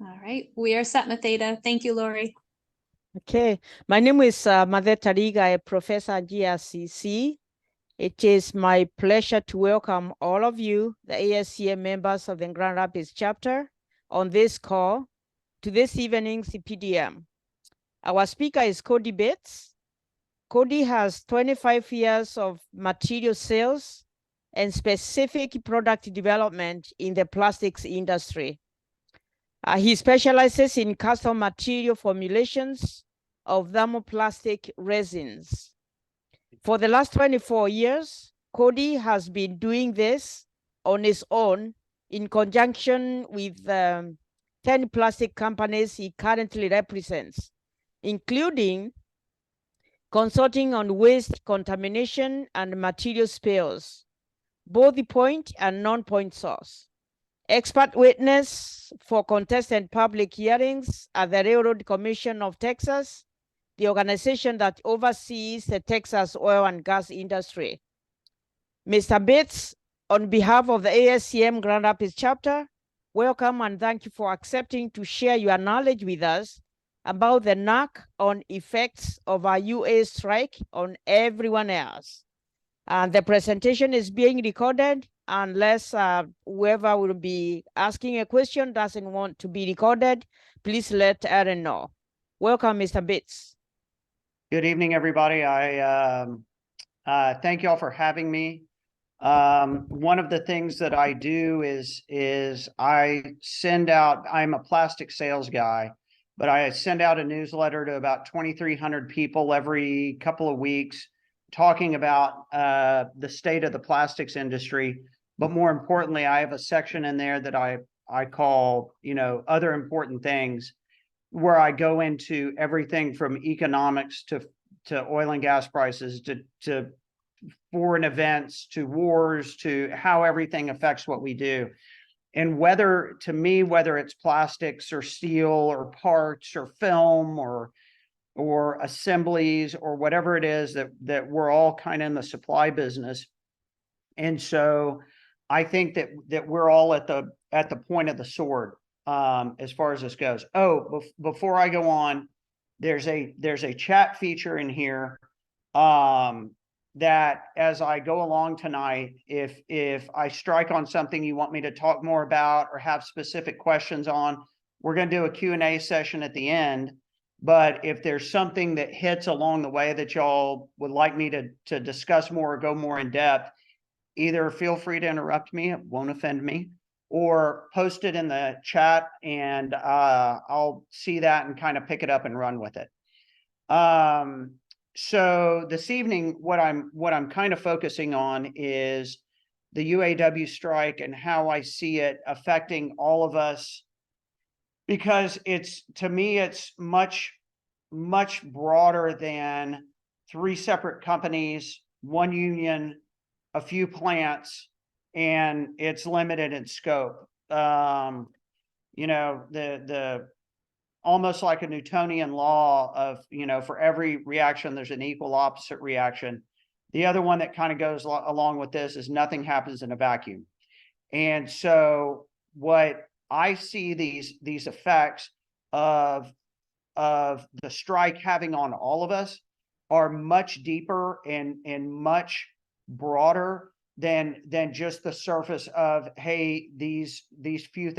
All right, we are set, Matheda. Thank you, Lori. Okay, my name is Madhe Tariga, a professor at GRCC. It is my pleasure to welcome all of you, the ASCM members of the Grand Rapids chapter, on this call to this evening's PDM. Our speaker is Cody Bates. Cody has 25 years of material sales and specific product development in the plastics industry. He specializes in custom material formulations of thermoplastic resins. For the last 24 years, Cody has been doing this on his own in conjunction with 10 plastic companies he currently represents, including consulting on waste contamination and material spills, both the point and non-point source. Expert witness for contested public hearings at the Railroad Commission of Texas, the organization that oversees the Texas oil and gas industry. Mr. Bates, on behalf of the ASCM Grand Rapids chapter, welcome and thank you for accepting to share your knowledge with us about the knock-on effects of our UA strike on everyone else. And the presentation is being recorded unless whoever will be asking a question doesn't want to be recorded. Please let Aaron know. Welcome, Mr. Bates. Good evening, everybody. I thank you all for having me. One of the things that I do is I send out, I'm a plastic sales guy, but I send out a newsletter to about 2,300 people every couple of weeks talking about the state of the plastics industry. But more importantly, I have a section in there that I call, other important things, where I go into everything from economics to oil and gas prices to foreign events to wars to how everything affects what we do. And whether it's plastics or steel or parts or film or assemblies or whatever it is that we're all kind of in the supply business. And so I think that we're all at the point of the sword as far as this goes. Before I go on, there's a chat feature in here that as I go along tonight, if I strike on something you want me to talk more about or have specific questions on, we're going to do a Q&A session at the end. But if there's something that hits along the way that y'all would like me to discuss more or go more in depth, either feel free to interrupt me, it won't offend me, or post it in the chat and I'll see that and kind of pick it up and run with it. So this evening, what I'm kind of focusing on is the UAW strike and how I see it affecting all of us, because to me, it's much, much broader than 3 separate companies, 1 union, a few plants, and it's limited in scope. The almost like a Newtonian law of, for every reaction, there's an equal opposite reaction. The other one that kind of goes along with this is nothing happens in a vacuum. And so what I see these effects of the strike having on all of us are much deeper and much broader than just the surface of, hey, these few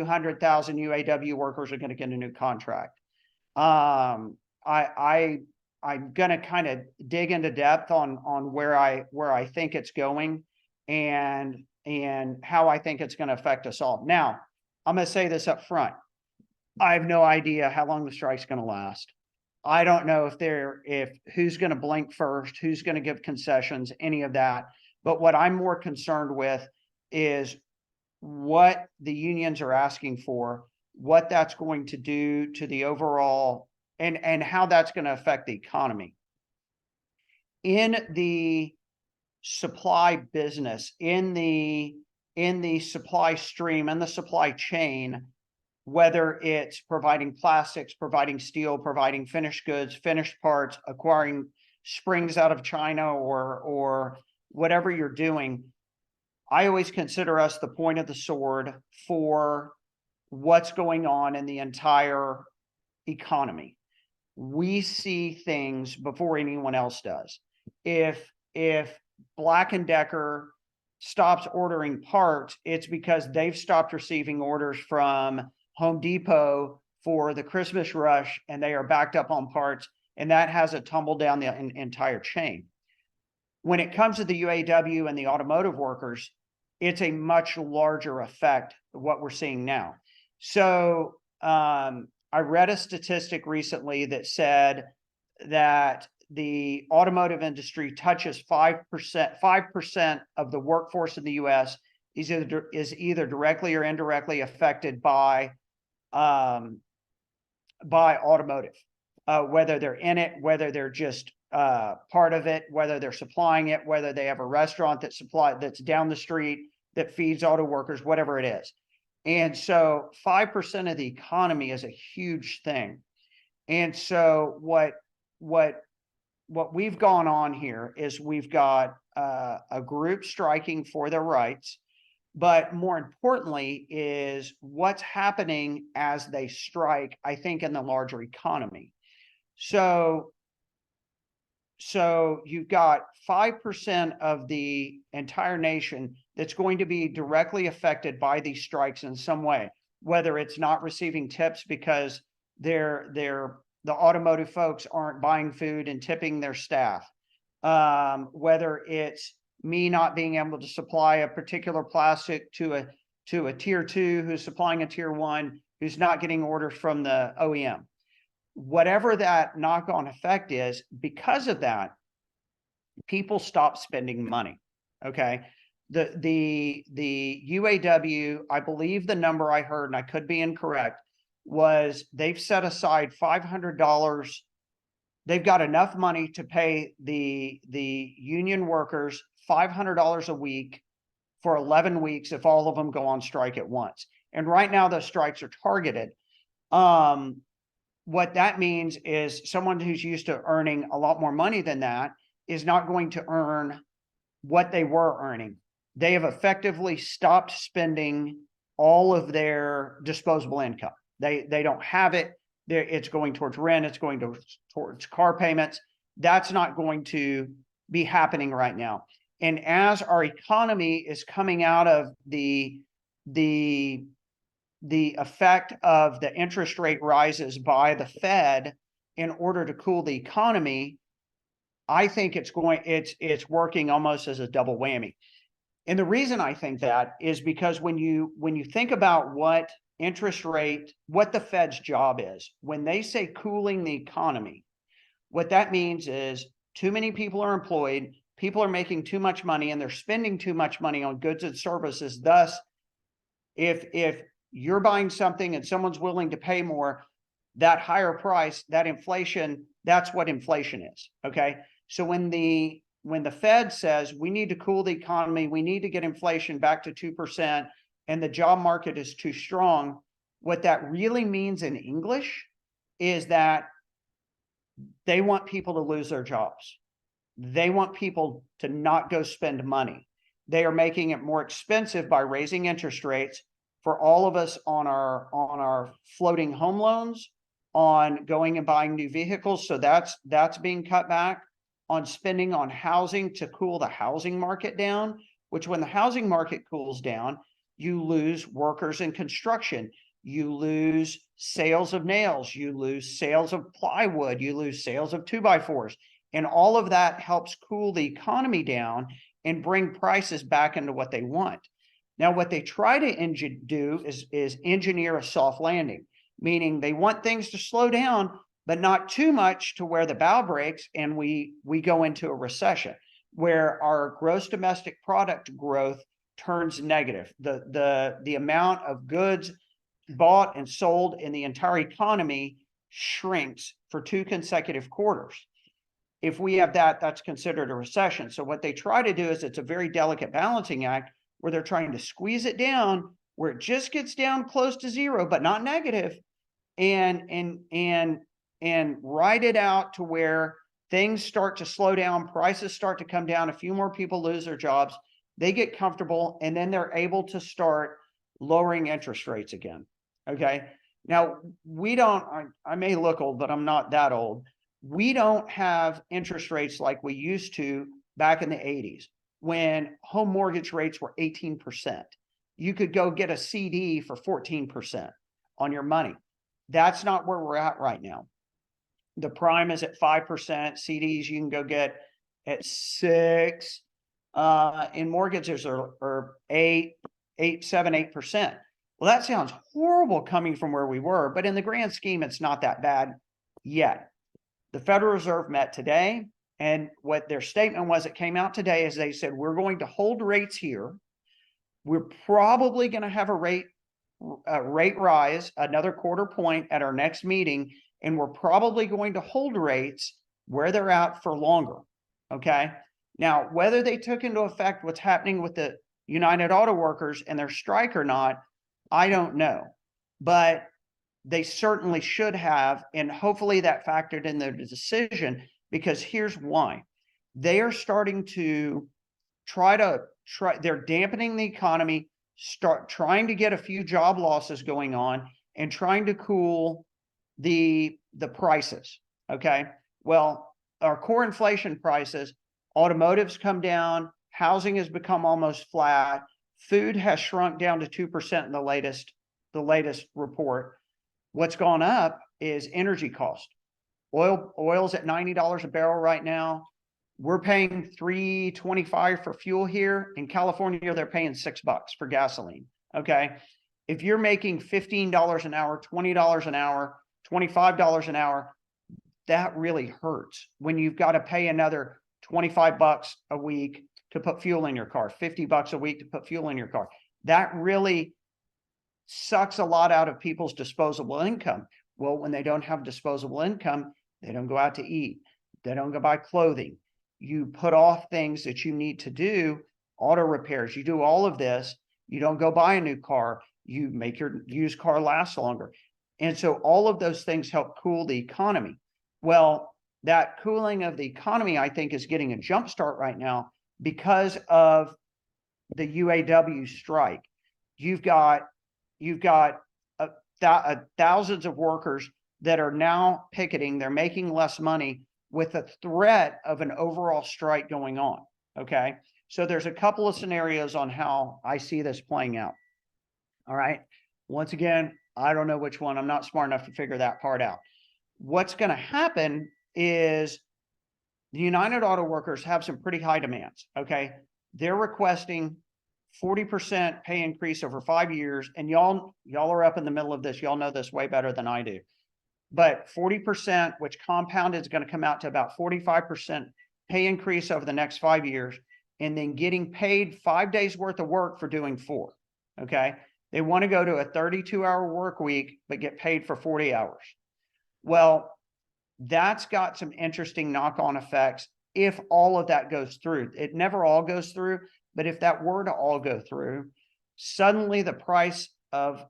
hundred thousand UAW workers are going to get a new contract. I'm going to kind of dig into depth on where I think it's going and how I think it's going to affect us all. Now, I'm going to say this up front. I have no idea how long the strike's going to last. I don't know if who's going to blink first, who's going to give concessions, any of that. But what I'm more concerned with is what the unions are asking for, what that's going to do to the overall, and how that's going to affect the economy. In the supply business, in the supply stream, and the supply chain, whether it's providing plastics, providing steel, providing finished goods, finished parts, acquiring springs out of China or whatever you're doing, I always consider us the point of the sword for what's going on in the entire economy. We see things before anyone else does. If Black & Decker stops ordering parts, it's because they've stopped receiving orders from Home Depot for the Christmas rush, and they are backed up on parts, and that has a tumble down the entire chain. When it comes to the UAW and the automotive workers, it's a much larger effect of what we're seeing now. So I read a statistic recently that said that the automotive industry touches 5% of the workforce in the US is either directly or indirectly affected by automotive, whether they're in it, whether they're just part of it, whether they're supplying it, whether they have a restaurant that's down the street that feeds auto workers, whatever it is. And so 5% of the economy is a huge thing. And so what we've gone on here is we've got a group striking for their rights, but more importantly is what's happening as they strike, I think, in the larger economy. So you've got 5% of the entire nation that's going to be directly affected by these strikes in some way, whether it's not receiving tips because the automotive folks aren't buying food and tipping their staff, whether it's me not being able to supply a particular plastic to a tier 2 who's supplying a tier 1 who's not getting orders from the OEM. Whatever that knock-on effect is, because of that, people stop spending money. Okay. The UAW, I believe the number I heard, and I could be incorrect, was they've set aside $500. They've got enough money to pay the union workers $500 a week for 11 weeks if all of them go on strike at once. And right now those strikes are targeted. What that means is someone who's used to earning a lot more money than that is not going to earn what they were earning. They have effectively stopped spending all of their disposable income. They don't have it. It's going towards rent. It's going towards car payments. That's not going to be happening right now. And as our economy is coming out of the effect of the interest rate rises by the Fed in order to cool the economy, I think it's working almost as a double whammy. And the reason I think that is because when you think about what the Fed's job is, when they say cooling the economy, what that means is too many people are employed, people are making too much money, and they're spending too much money on goods and services. Thus, if you're buying something and someone's willing to pay more, that higher price, that inflation, that's what inflation is. Okay. So when the Fed says we need to cool the economy, we need to get inflation back to 2%, and the job market is too strong, what that really means in English is that they want people to lose their jobs. They want people to not go spend money. They are making it more expensive by raising interest rates for all of us on our floating home loans, on going and buying new vehicles. So that's being cut back, on spending on housing to cool the housing market down, which when the housing market cools down, you lose workers in construction, you lose sales of nails, you lose sales of plywood, you lose sales of 2x4s. And all of that helps cool the economy down and bring prices back into what they want. Now, what they try to do is engineer a soft landing, meaning they want things to slow down, but not too much to where the bow breaks and we go into a recession where our gross domestic product growth turns negative. The amount of goods bought and sold in the entire economy shrinks for 2 consecutive quarters. If we have that, that's considered a recession. So what they try to do is it's a very delicate balancing act where they're trying to squeeze it down where it just gets down close to zero, but not negative, and ride it out to where things start to slow down, prices start to come down, a few more people lose their jobs, they get comfortable, and then they're able to start lowering interest rates again. Okay. Now we don't, I may look old, but I'm not that old. We don't have interest rates like we used to back in the 80s when home mortgage rates were 18%. You could go get a CD for 14% on your money. That's not where we're at right now. The prime is at 5%. CDs you can go get at 6%. In mortgages are 8%. Well, that sounds horrible coming from where we were, but in the grand scheme, it's not that bad yet. The Federal Reserve met today, and what their statement was, it came out today, is they said, we're going to hold rates here. We're probably going to have a rate rise, another quarter point at our next meeting, and we're probably going to hold rates where they're at for longer. Okay. Now, whether they took into effect what's happening with the United Auto Workers and their strike or not, I don't know, but they certainly should have, and hopefully that factored in their decision, because here's why. They are starting to they're dampening the economy, start trying to get a few job losses going on, and trying to cool the prices. Okay. Well, our core inflation prices, automotive's come down, housing has become almost flat, food has shrunk down to 2% in the latest report. What's gone up is energy cost. Oil's at $90 a barrel right now. We're paying $3.25 for fuel here. In California, they're paying $6 for gasoline. Okay. If you're making $15 an hour, $20 an hour, $25 an hour, that really hurts when you've got to pay another $25 a week to put fuel in your car, $50 a week to put fuel in your car. That really sucks a lot out of people's disposable income. Well, when they don't have disposable income, they don't go out to eat. They don't go buy clothing. You put off things that you need to do, auto repairs. You do all of this. You don't go buy a new car. You make your used car last longer. And so all of those things help cool the economy. Well, that cooling of the economy, I think, is getting a jump start right now because of the UAW strike. You've got thousands of workers that are now picketing. They're making less money with the threat of an overall strike going on. Okay. So there's a couple of scenarios on how I see this playing out. All right. Once again, I don't know which one. I'm not smart enough to figure that part out. What's going to happen is the United Auto Workers have some pretty high demands. Okay. They're requesting 40% pay increase over 5 years. And y'all are up in the middle of this. Y'all know this way better than I do. But 40%, which compounded, is going to come out to about 45% pay increase over the next 5 years, and then getting paid 5 days worth of work for doing 4. Okay. They want to go to a 32-hour work week, but get paid for 40 hours. Well, that's got some interesting knock-on effects if all of that goes through. It never all goes through, but if that were to all go through, suddenly the price of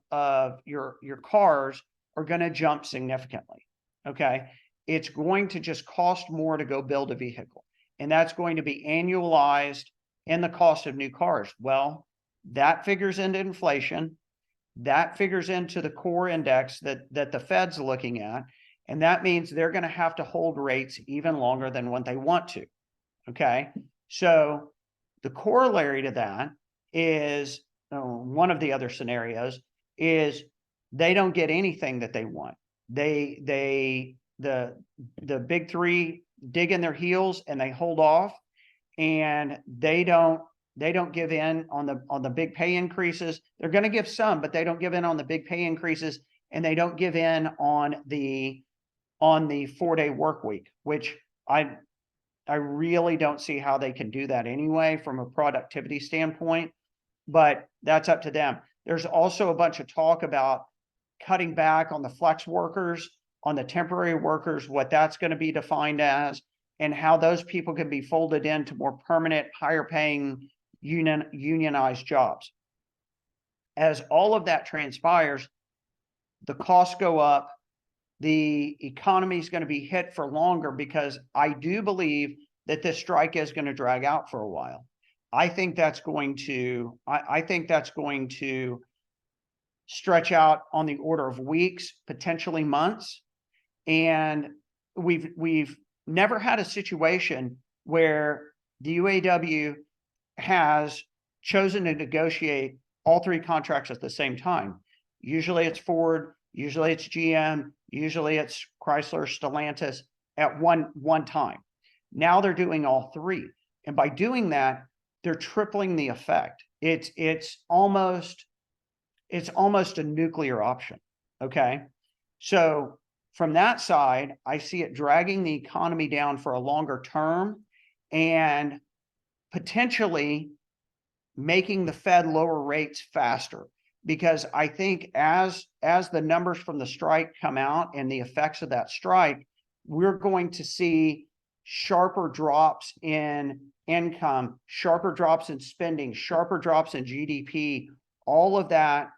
your cars are going to jump significantly. Okay. It's going to just cost more to go build a vehicle. And that's going to be annualized in the cost of new cars. Well, that figures into inflation. That figures into the core index that the Fed's looking at. And that means they're going to have to hold rates even longer than what they want to. Okay. So the corollary to that is one of the other scenarios is they don't get anything that they want. The big three dig in their heels and they hold off, and they don't give in on the big pay increases. They're going to give some, but they don't give in on the big pay increases, and they don't give in on the 4-day work week, which I really don't see how they can do that anyway from a productivity standpoint, but that's up to them. There's also a bunch of talk about cutting back on the flex workers, on the temporary workers, what that's going to be defined as, and how those people can be folded into more permanent, higher paying unionized jobs. As all of that transpires, the costs go up. The economy is going to be hit for longer, because I do believe that this strike is going to drag out for a while. I think that's going to stretch out on the order of weeks, potentially months. And we've never had a situation where the UAW has chosen to negotiate all three contracts at the same time. Usually it's Ford, usually it's GM, usually it's Chrysler, Stellantis at one time. Now they're doing all three. And by doing that, they're tripling the effect. It's almost a nuclear option. Okay. So from that side, I see it dragging the economy down for a longer term and potentially making the Fed lower rates faster. Because I think as the numbers from the strike come out and the effects of that strike, we're going to see sharper drops in income, sharper drops in spending, sharper drops in GDP. All of that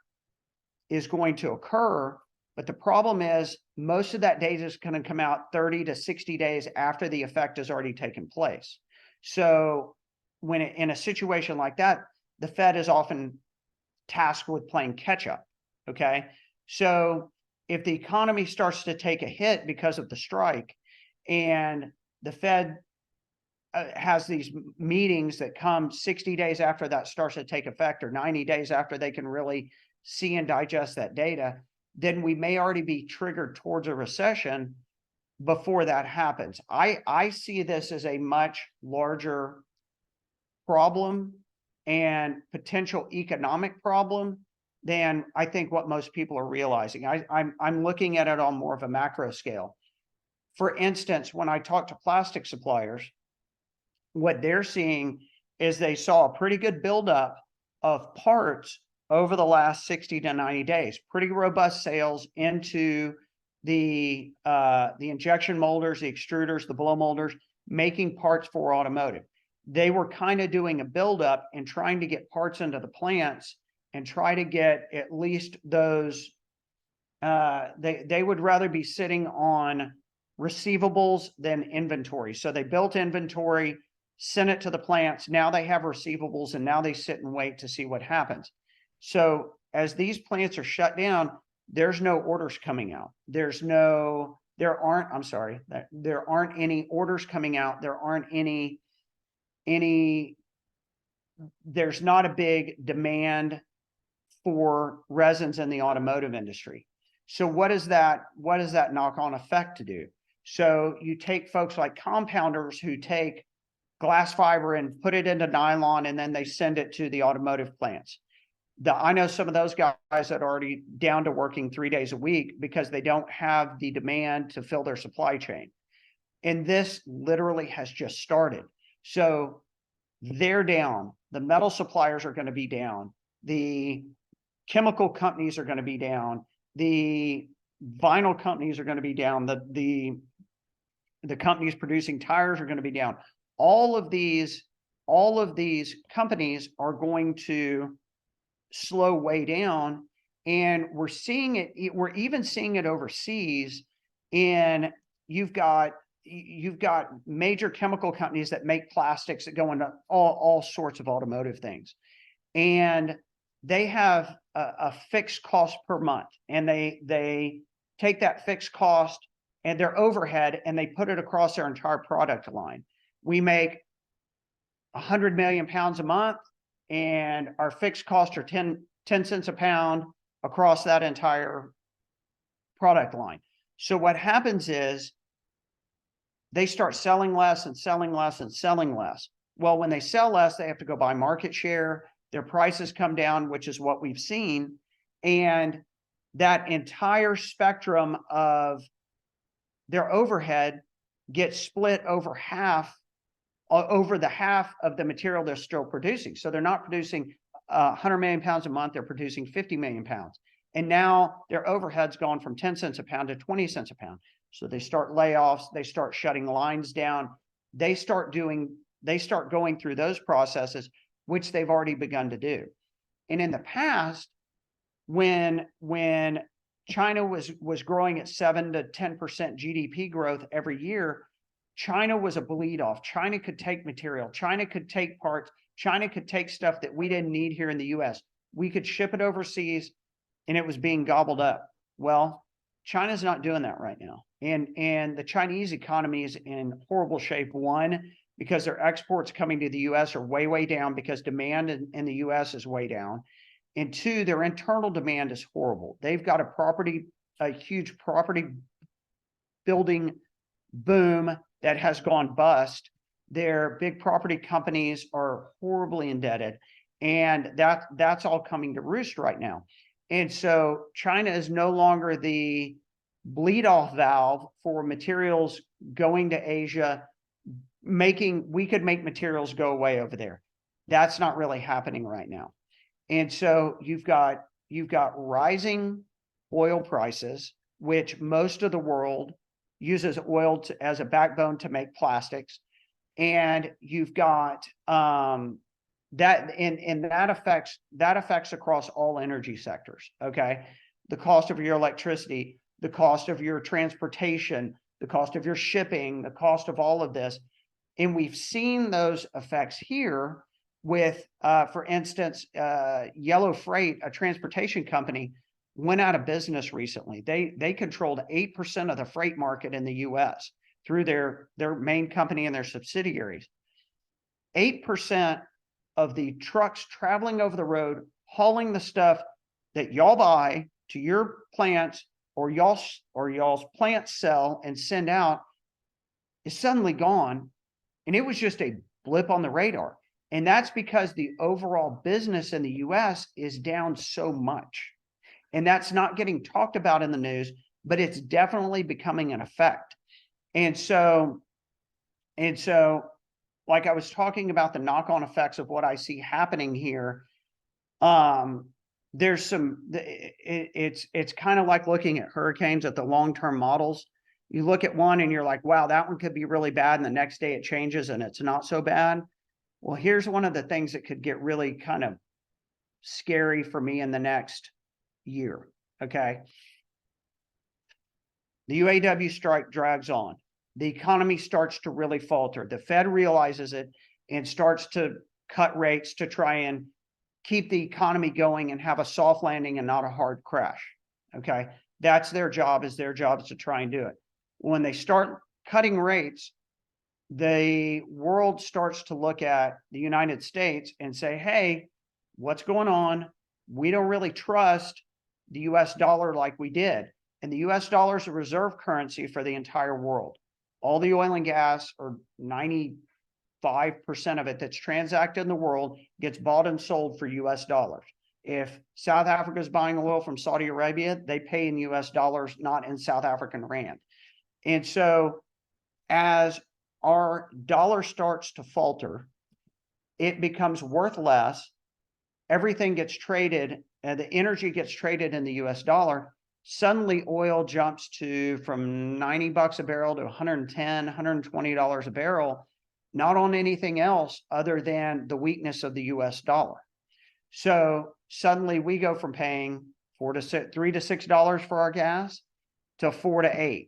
is going to occur. But the problem is most of that data is going to come out 30 to 60 days after the effect has already taken place. So when in a situation like that, the Fed is often tasked with playing catch up. Okay. So if the economy starts to take a hit because of the strike and the Fed has these meetings that come 60 days after that starts to take effect or 90 days after they can really see and digest that data, then we may already be triggered towards a recession before that happens. I see this as a much larger problem and potential economic problem than I think what most people are realizing. I'm looking at it on more of a macro scale. For instance, when I talk to plastic suppliers, what they're seeing is they saw a pretty good buildup of parts over the last 60 to 90 days, pretty robust sales into the injection molders, the extruders, the blow molders, making parts for automotive. They were kind of doing a buildup and trying to get parts into the plants and try to get at least those. They would rather be sitting on receivables than inventory. So they built inventory, sent it to the plants. Now they have receivables and now they sit and wait to see what happens. So as these plants are shut down, there's no orders coming out. There aren't any orders coming out. There's not a big demand for resins in the automotive industry. So what does that knock-on effect to do? So you take folks like compounders who take glass fiber and put it into nylon, and then they send it to the automotive plants. I know some of those guys that are already down to working 3 days a week because they don't have the demand to fill their supply chain. And this literally has just started. So they're down. The metal suppliers are going to be down. The chemical companies are going to be down. The vinyl companies are going to be down. The companies producing tires are going to be down. All of these companies are going to slow way down, and we're seeing it. We're even seeing it overseas. And you've got major chemical companies that make plastics that go into all sorts of automotive things, and they have a fixed cost per month, and they take that fixed cost and their overhead and they put it across their entire product line. We make 100 million pounds a month, and our fixed costs are 10 cents a pound across that entire product line. So what happens is they start selling less and selling less and selling less. Well, when they sell less, they have to go buy market share. Their prices come down, which is what we've seen. And that entire spectrum of their overhead gets split over the half of the material they're still producing. So they're not producing 100 million pounds a month, they're producing 50 million pounds. And now their overhead's gone from 10 cents a pound to 20 cents a pound. So they start layoffs, they start shutting lines down, they start going through those processes, which they've already begun to do. And in the past, when China was growing at 7 to 10% GDP growth every year, China was a bleed off. China could take material. China could take parts. China could take stuff that we didn't need here in the US. We could ship it overseas, and it was being gobbled up. Well, China's not doing that right now. And the Chinese economy is in horrible shape. One, because their exports coming to the US are way, way down because demand in the US is way down. And two, their internal demand is horrible. They've got a huge property building boom that has gone bust. Their big property companies are horribly indebted. And that's all coming to roost right now. And so China is no longer the bleed off valve for materials going to Asia, we could make materials go away over there. That's not really happening right now. And so you've got rising oil prices, which most of the world uses oil as a backbone to make plastics. And you've got that affects across all energy sectors. Okay. The cost of your electricity, the cost of your transportation, the cost of your shipping, the cost of all of this. And we've seen those effects here with, for instance, Yellow Freight, a transportation company, went out of business recently. They controlled 8% of the freight market in the US through their main company and their subsidiaries. 8% of the trucks traveling over the road, hauling the stuff that y'all buy to your plants or y'all's plants sell and send out is suddenly gone. And it was just a blip on the radar. And that's because the overall business in the US is down so much. And that's not getting talked about in the news, but it's definitely becoming an effect. And so, like I was talking about the knock-on effects of what I see happening here, there's it's kind of like looking at hurricanes at the long-term models. You look at one and you're like, wow, that one could be really bad. And the next day it changes and it's not so bad. Well, here's one of the things that could get really kind of scary for me in the next year. Okay. The UAW strike drags on. The economy starts to really falter. The Fed realizes it and starts to cut rates to try and keep the economy going and have a soft landing and not a hard crash. Okay. That's their job, is to try and do it. When they start cutting rates, the world starts to look at the United States and say, hey, what's going on? We don't really trust the US dollar like we did. And the US dollar is a reserve currency for the entire world. All the oil and gas, or 95% of it that's transacted in the world, gets bought and sold for US dollars. If South Africa is buying oil from Saudi Arabia, they pay in US dollars, not in South African rand. And so as our dollar starts to falter, it becomes worth less. Everything gets traded, and the energy gets traded in the US dollar. Suddenly oil jumps from 90 bucks a barrel to 110, $120 a barrel, not on anything else other than the weakness of the US dollar. So suddenly we go from paying $3 to $6 for our gas to $4 to $8,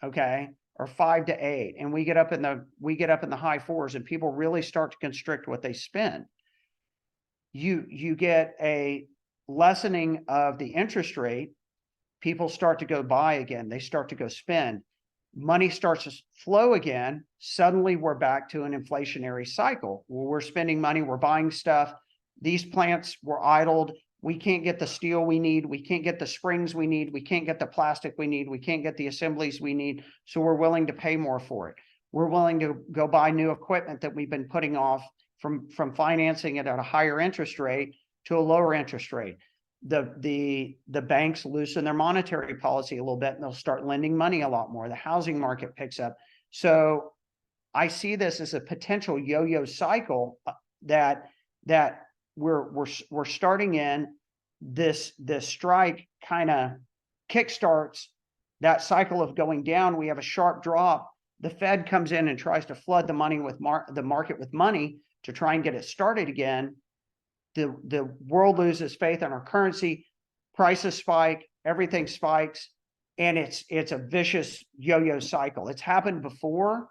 okay, or $5 to $8, and we get up in the high fours, and people really start to constrict what they spend. You get a lessening of the interest rate. People start to go buy again. They start to go spend. Money starts to flow again. Suddenly we're back to an inflationary cycle where we're spending money, we're buying stuff. These plants were idled. We can't get the steel we need. We can't get the springs we need. We can't get the plastic we need. We can't get the assemblies we need. So we're willing to pay more for it. We're willing to go buy new equipment that we've been putting off from financing it at a higher interest rate to a lower interest rate. The banks loosen their monetary policy a little bit, and they'll start lending money a lot more. The housing market picks up. So I see this as a potential yo-yo cycle that we're starting in. This strike kind of kickstarts that cycle of going down. We have a sharp drop. The Fed comes in and tries to flood the market with money to try and get it started again. The world loses faith in our currency, prices spike, everything spikes, and it's a vicious yo-yo cycle. It's happened before,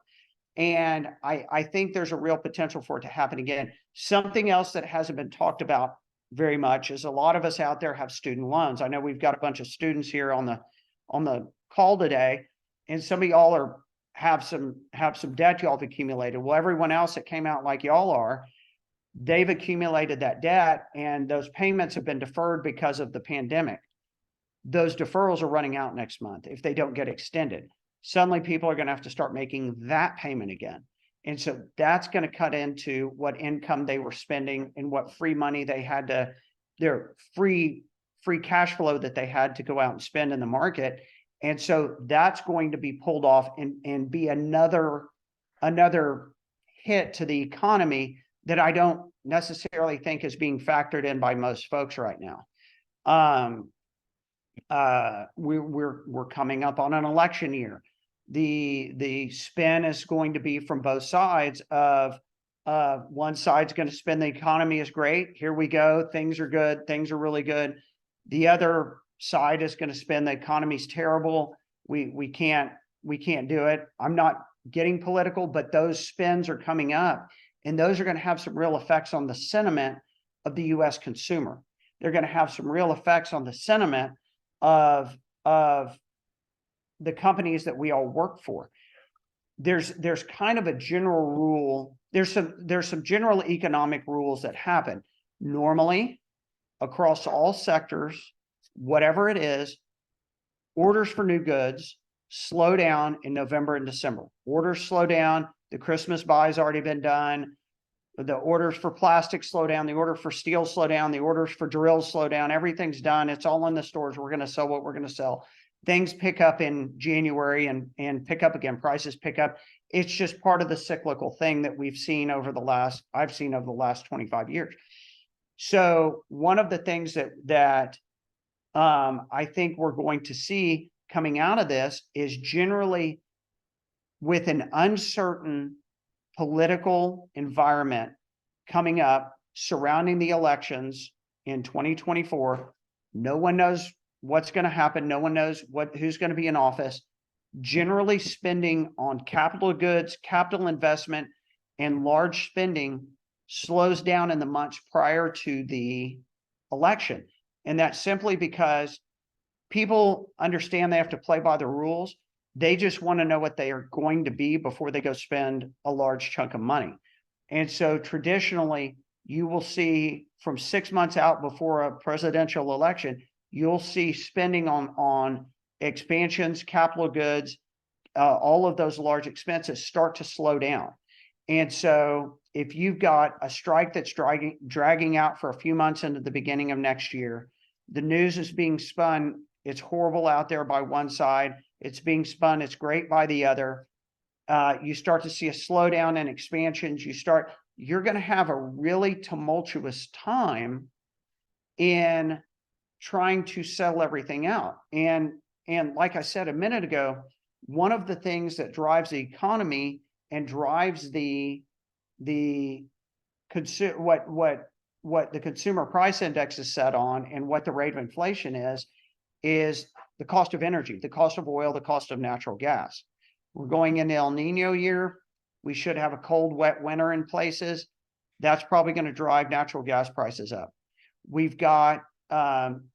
and I think there's a real potential for it to happen again. Something else that hasn't been talked about very much is a lot of us out there have student loans. I know we've got a bunch of students here on the call today, and some of y'all have some debt y'all have accumulated. Well, everyone else that came out like y'all are, they've accumulated that debt, and those payments have been deferred because of the pandemic. Those deferrals are running out next month if they don't get extended. Suddenly people are going to have to start making that payment again. And so that's going to cut into what income they were spending and what free money they had to, their free cash flow that they had to go out and spend in the market. And so that's going to be pulled off and be another hit to the economy that I don't necessarily think is being factored in by most folks right now. We're coming up on an election year. The spin is going to be from both sides of one side's going to spin the economy is great. Here we go. Things are good. Things are really good. The other side is going to spin the economy's terrible. We can't do it. I'm not getting political, but those spins are coming up, and those are going to have some real effects on the sentiment of the U.S. consumer. They're going to have some real effects on the sentiment of the companies that we all work for. There's kind of a general rule. There's some general economic rules that happen normally across all sectors, whatever it is. Orders for new goods slow down in November and December. Orders slow down. The Christmas buy's already been done. The orders for plastic slow down. The order for steel slow down. The orders for drills slow down. Everything's done. It's all in the stores. We're going to sell what we're going to sell. Things pick up in January and pick up again. Prices pick up. It's just part of the cyclical thing that I've seen over the last 25 years. So one of the things that I think we're going to see coming out of this is generally with an uncertain political environment coming up surrounding the elections in 2024. No one knows what's going to happen. No one knows who's going to be in office. Generally, spending on capital goods, capital investment, and large spending slows down in the months prior to the election. And that's simply because people understand they have to play by the rules. They just want to know what they are going to be before they go spend a large chunk of money. And so traditionally, you will see from 6 months out before a presidential election, you'll see spending on expansions, capital goods, all of those large expenses start to slow down. And so if you've got a strike that's dragging out for a few months into the beginning of next year, the news is being spun. It's horrible out there by one side. It's being spun. It's great by the other. You start to see a slowdown in expansions. You're going to have a really tumultuous time in trying to settle everything out. And like I said a minute ago, one of the things that drives the economy and drives what the consumer price index is set on and what the rate of inflation is the cost of energy, the cost of oil, the cost of natural gas. We're going into El Nino year. We should have a cold, wet winter in places. That's probably going to drive natural gas prices up. We've got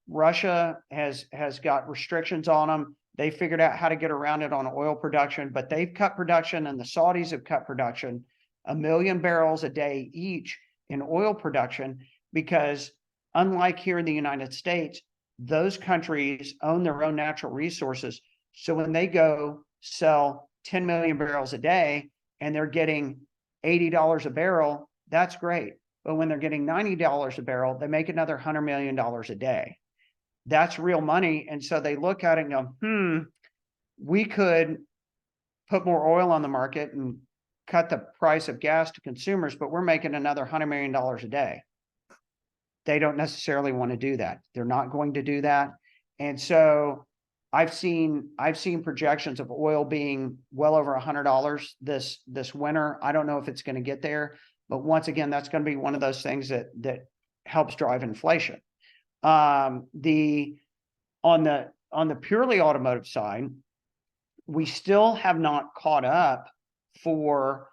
Russia has got restrictions on them. They figured out how to get around it on oil production, but they've cut production, and the Saudis have cut production 1 million barrels a day each in oil production, because unlike here in the United States, those countries own their own natural resources. So when they go sell 10 million barrels a day and they're getting $80 a barrel, that's great. But when they're getting $90 a barrel, they make another $100 million a day. That's real money. And so they look at it and go, we could put more oil on the market and cut the price of gas to consumers, but we're making another $100 million a day. They don't necessarily want to do that. They're not going to do that. And so I've seen projections of oil being well over $100 this winter. I don't know if it's going to get there, but once again, that's going to be one of those things that helps drive inflation. On the purely automotive side, we still have not caught up for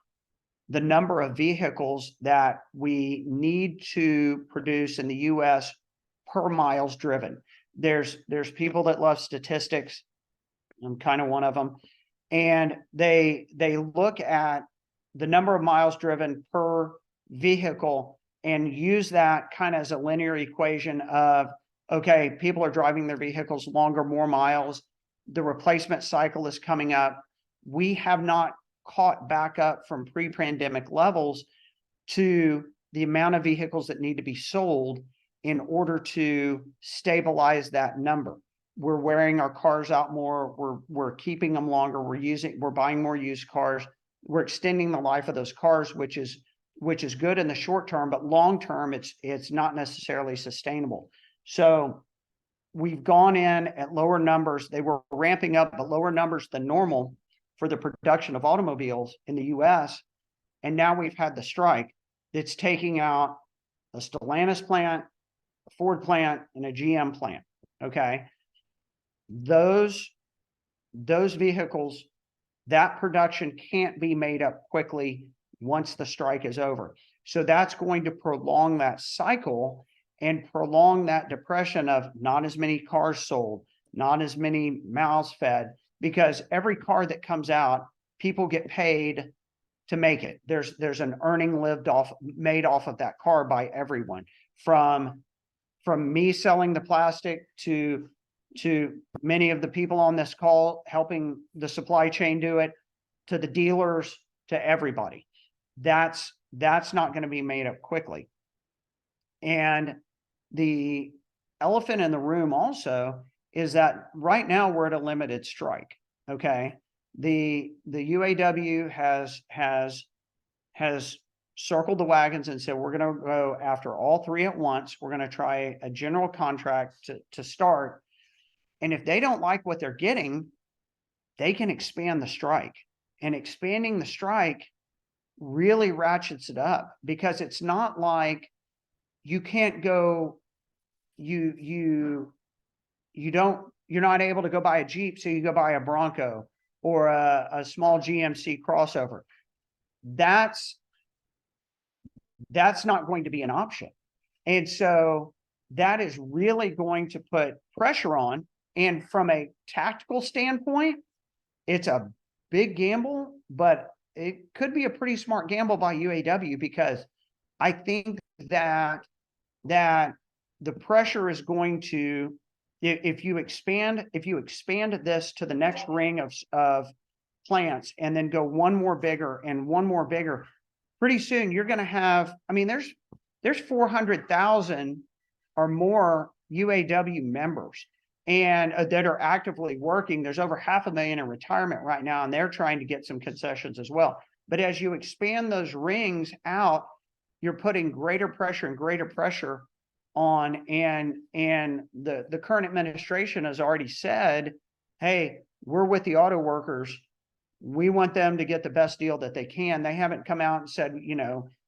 the number of vehicles that we need to produce in the US per miles driven. There's people that love statistics. I'm kind of one of them. And they look at the number of miles driven per vehicle and use that kind of as a linear equation of, okay, people are driving their vehicles longer, more miles. The replacement cycle is coming up. We have not caught back up from pre-pandemic levels to the amount of vehicles that need to be sold in order to stabilize that number. We're wearing our cars out more. We're keeping them longer. We're buying more used cars. We're extending the life of those cars, which is good in the short term, but long term, it's not necessarily sustainable. So we've gone in at lower numbers. They were ramping up at lower numbers than normal for the production of automobiles in the US. And now we've had the strike that's taking out a Stellantis plant, a Ford plant, and a GM plant. Okay. Those vehicles, that production can't be made up quickly once the strike is over. So that's going to prolong that cycle and prolong that depression of not as many cars sold, not as many mouths fed, because every car that comes out, people get paid to make it. There's an earning made off of that car by everyone, from me selling the plastic to many of the people on this call helping the supply chain do it, to the dealers, to everybody. That's not going to be made up quickly. And the elephant in the room also is that right now we're at a limited strike. Okay. The UAW has circled the wagons and said, we're going to go after all three at once. We're going to try a general contract to start. And if they don't like what they're getting, they can expand the strike. And expanding the strike really ratchets it up, because it's not like you can't go, you're not able to go buy a Jeep, so you go buy a Bronco or a small GMC crossover. That's not going to be an option. And so that is really going to put pressure on. And from a tactical standpoint, it's a big gamble, but it could be a pretty smart gamble by UAW, because I think that the pressure is going to, if you expand this to the next ring of plants and then go one more bigger and one more bigger, pretty soon you're going to have, I mean, there's 400,000 or more UAW members, and that are actively working. There's over 500,000 in retirement right now, and they're trying to get some concessions as well. But as you expand those rings out, you're putting greater pressure on, and the current administration has already said, hey, we're with the auto workers. We want them to get the best deal that they can. They haven't come out and said,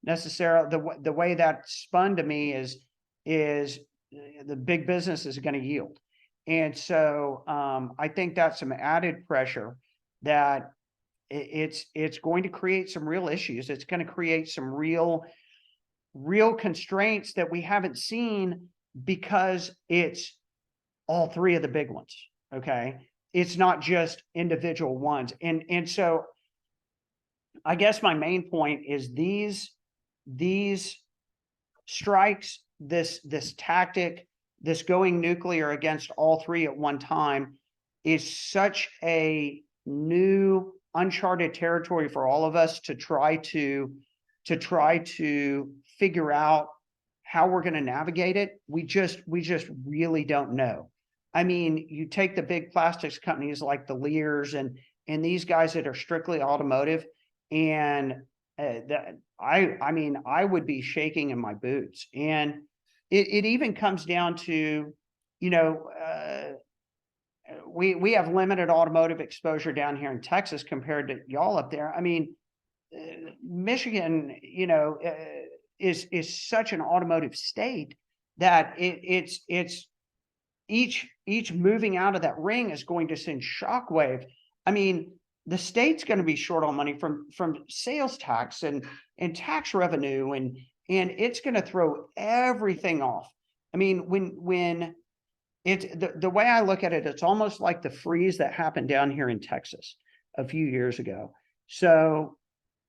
necessarily the way that spun to me is the big business is going to yield. And so I think that's some added pressure that it's going to create some real issues. It's going to create some real constraints that we haven't seen, because it's all three of the big ones. Okay. It's not just individual ones. And so I guess my main point is these strikes, this tactic, this going nuclear against all three at one time, is such a new uncharted territory for all of us to try to figure out how we're going to navigate it. We just really don't know. I mean, you take the big plastics companies like the Lears and these guys that are strictly automotive, and I mean, I would be shaking in my boots. And it even comes down to, we have limited automotive exposure down here in Texas compared to y'all up there. I mean, Michigan, is such an automotive state that it's each moving out of that ring is going to send shockwave. I mean, the state's going to be short on money from sales tax and tax revenue, and it's going to throw everything off. I mean, when it's the way I look at it, it's almost like the freeze that happened down here in Texas a few years ago. So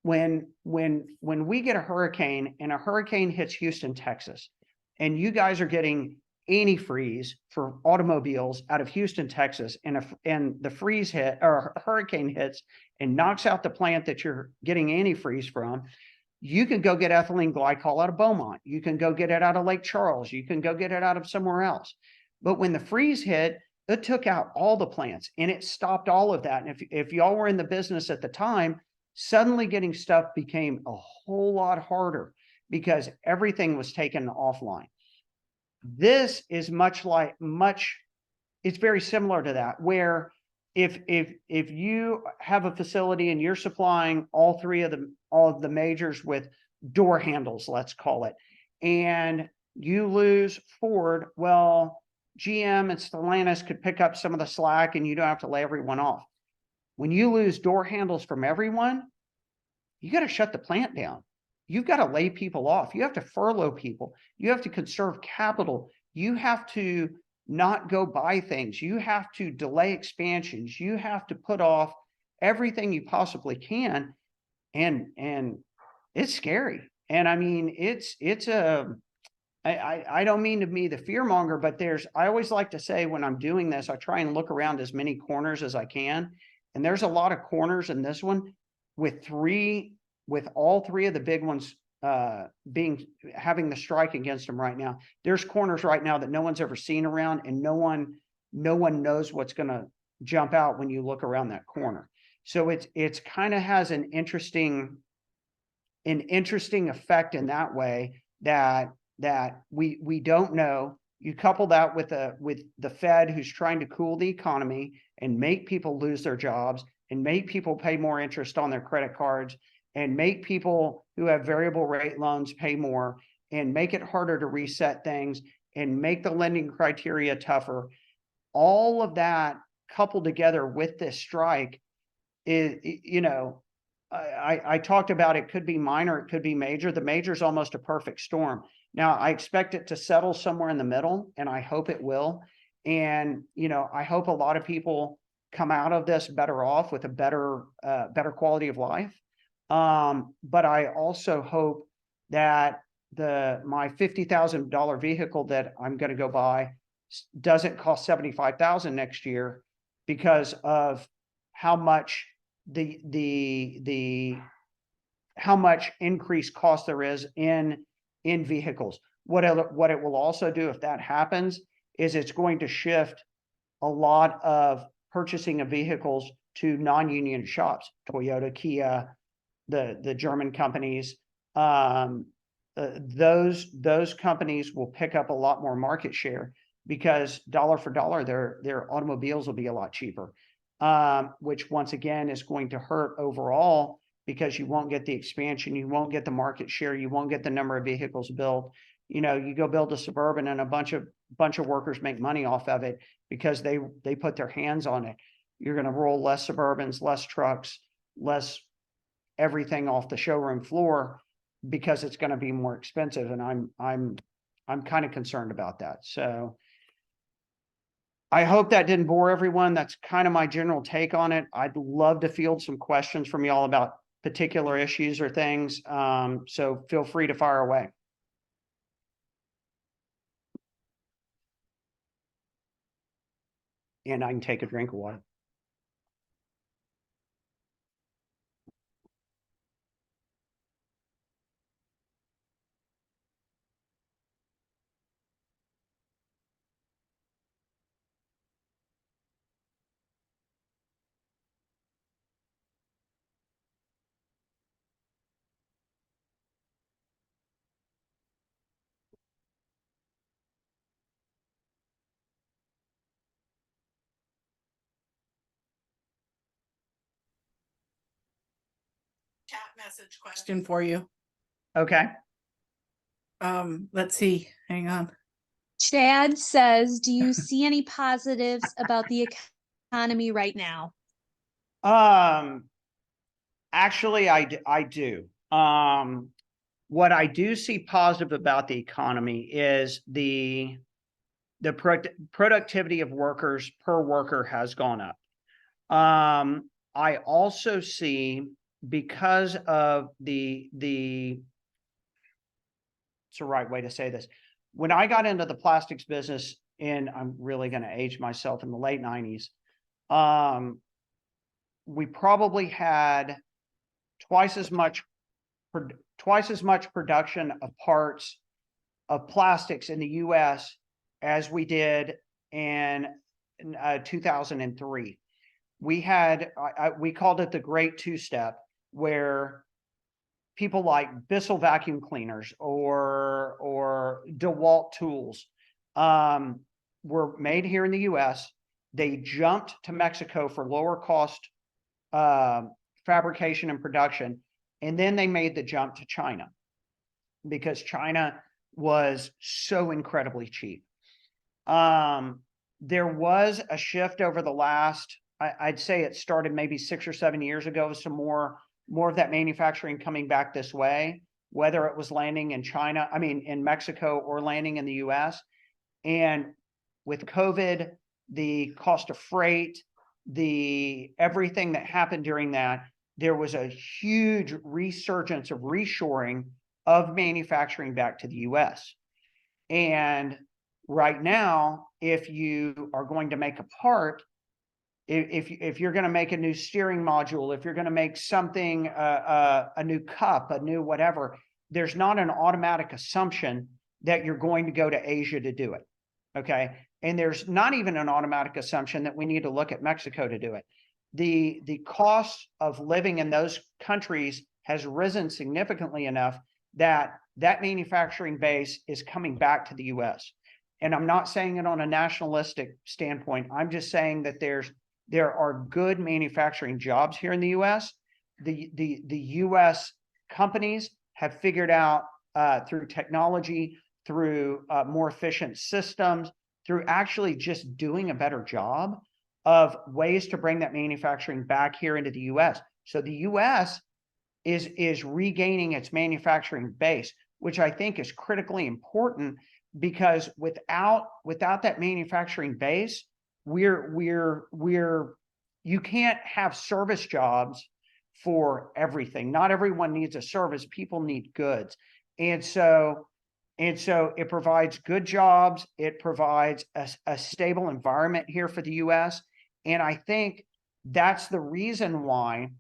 when we get a hurricane and a hurricane hits Houston, Texas, and you guys are getting antifreeze for automobiles out of Houston, Texas, and the freeze hit or hurricane hits and knocks out the plant that you're getting antifreeze from, you can go get ethylene glycol out of Beaumont. You can go get it out of Lake Charles. You can go get it out of somewhere else. But when the freeze hit, it took out all the plants and it stopped all of that. And if y'all were in the business at the time, suddenly getting stuff became a whole lot harder because everything was taken offline. This is it's very similar to that, where if you have a facility and you're supplying all of the majors with door handles, let's call it, and you lose Ford, well, GM and Stellantis could pick up some of the slack and you don't have to lay everyone off. When you lose door handles from everyone, you got to shut the plant down. You've got to lay people off. You have to furlough people. You have to conserve capital. You have to not go buy things. You have to delay expansions. You have to put off everything you possibly can. And it's scary. And I mean, I don't mean to be the fear monger, but I always like to say when I'm doing this, I try and look around as many corners as I can. And there's a lot of corners in this one with all three of the big ones having the strike against them right now. There's corners right now that no one's ever seen around, and no one knows what's going to jump out when you look around that corner. So it's kind of has an interesting effect in that way that we don't know. You couple that with the Fed, who's trying to cool the economy and make people lose their jobs and make people pay more interest on their credit cards and make people who have variable rate loans pay more and make it harder to reset things and make the lending criteria tougher. All of that coupled together with this strike is, I talked about it could be minor, it could be major. The major is almost a perfect storm. Now, I expect it to settle somewhere in the middle, and I hope it will. And, I hope a lot of people come out of this better off with a better quality of life. But I also hope that my $50,000 vehicle that I'm going to go buy doesn't cost $75,000 next year because of how much how much increased cost there is in vehicles. What it will also do if that happens is it's going to shift a lot of purchasing of vehicles to non-union shops, Toyota, Kia, the German companies. Those companies will pick up a lot more market share because dollar for dollar, their automobiles will be a lot cheaper, which once again is going to hurt overall because you won't get the expansion, you won't get the market share, you won't get the number of vehicles built. You go build a Suburban and a bunch of workers make money off of it because they put their hands on it. You're going to roll less Suburbans, less trucks, less everything off the showroom floor because it's going to be more expensive. And I'm kind of concerned about that. So I hope that didn't bore everyone. That's kind of my general take on it. I'd love to field some questions from y'all about particular issues or things. So feel free to fire away. And I can take a drink of water. Chat message question for you. Okay. Let's see. Hang on. Chad says, do you see any positives about the economy right now? Actually, I do. What I do see positive about the economy is the productivity of workers per worker has gone up. I also see, because of it's the right way to say this. When I got into the plastics business I'm really going to age myself, in the late 90s, we probably had twice as much production of parts of plastics in the US as we did in 2003. We had, we called it the Great Two-Step, where people like Bissell vacuum cleaners or DeWalt tools were made here in the US. They jumped to Mexico for lower cost fabrication and production, and then they made the jump to China because China was so incredibly cheap. There was a shift over the last, I'd say it started maybe 6 or 7 years ago, some more of that manufacturing coming back this way, whether it was landing in China, in Mexico, or landing in the US. And with COVID, the cost of freight, everything that happened during that, there was a huge resurgence of reshoring of manufacturing back to the US. And right now, if you are going to make a part, if you're going to make a new steering module, if you're going to make something, a new cup, a new whatever, there's not an automatic assumption that you're going to go to Asia to do it. Okay. And there's not even an automatic assumption that we need to look at Mexico to do it. The cost of living in those countries has risen significantly enough that manufacturing base is coming back to the US. And I'm not saying it on a nationalistic standpoint. I'm just saying that there are good manufacturing jobs here in the US. The US companies have figured out through technology, through more efficient systems, through actually just doing a better job of ways to bring that manufacturing back here into the US. So the US is regaining its manufacturing base, which I think is critically important, because without that manufacturing base, you can't have service jobs for everything. Not everyone needs a service. People need goods. And so it provides good jobs. It provides a stable environment here for the US. And I think that's the reason why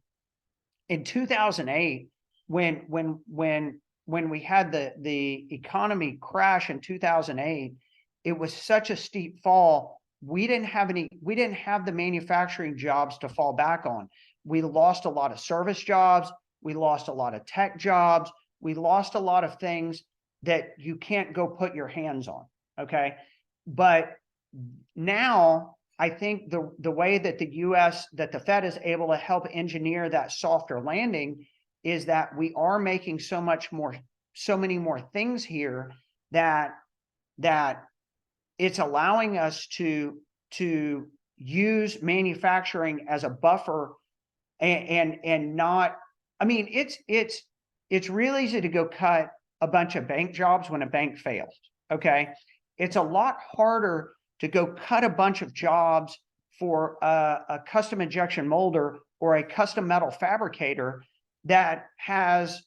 in 2008, when we had the economy crash in 2008, it was such a steep fall. We didn't have the manufacturing jobs to fall back on. We lost a lot of service jobs. We lost a lot of tech jobs. We lost a lot of things that you can't go put your hands on. Okay. But now I think the way that that the Fed is able to help engineer that softer landing is that we are making so many more things here that it's allowing us to use manufacturing as a buffer and not, it's real easy to go cut a bunch of bank jobs when a bank fails. Okay. It's a lot harder to go cut a bunch of jobs for a custom injection molder or a custom metal fabricator that has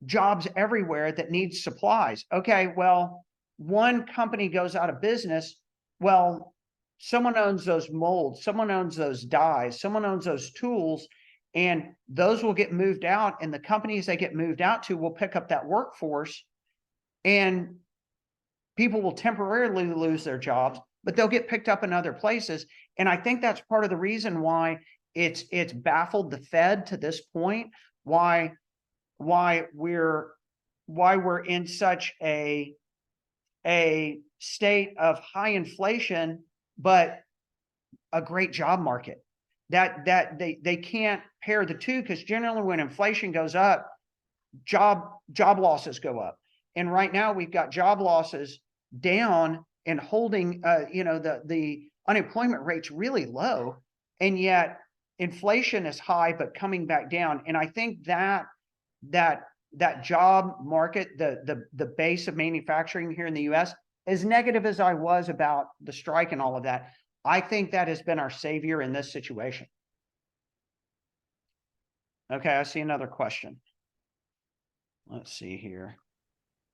jobs everywhere that needs supplies. Okay, well, one company goes out of business. Well, someone owns those molds, someone owns those dies, someone owns those tools, and those will get moved out, and the companies they get moved out to will pick up that workforce, and people will temporarily lose their jobs, but they'll get picked up in other places. And I think that's part of the reason why it's baffled the Fed to this point, why we're in such a state of high inflation, but a great job market. That they can't pair the two, because generally when inflation goes up, job losses go up. And right now we've got job losses down and holding, the unemployment rate's really low. And yet inflation is high, but coming back down. And I think that job market, the base of manufacturing here in the US, as negative as I was about the strike and all of that, I think that has been our savior in this situation. Okay, I see another question. Let's see here.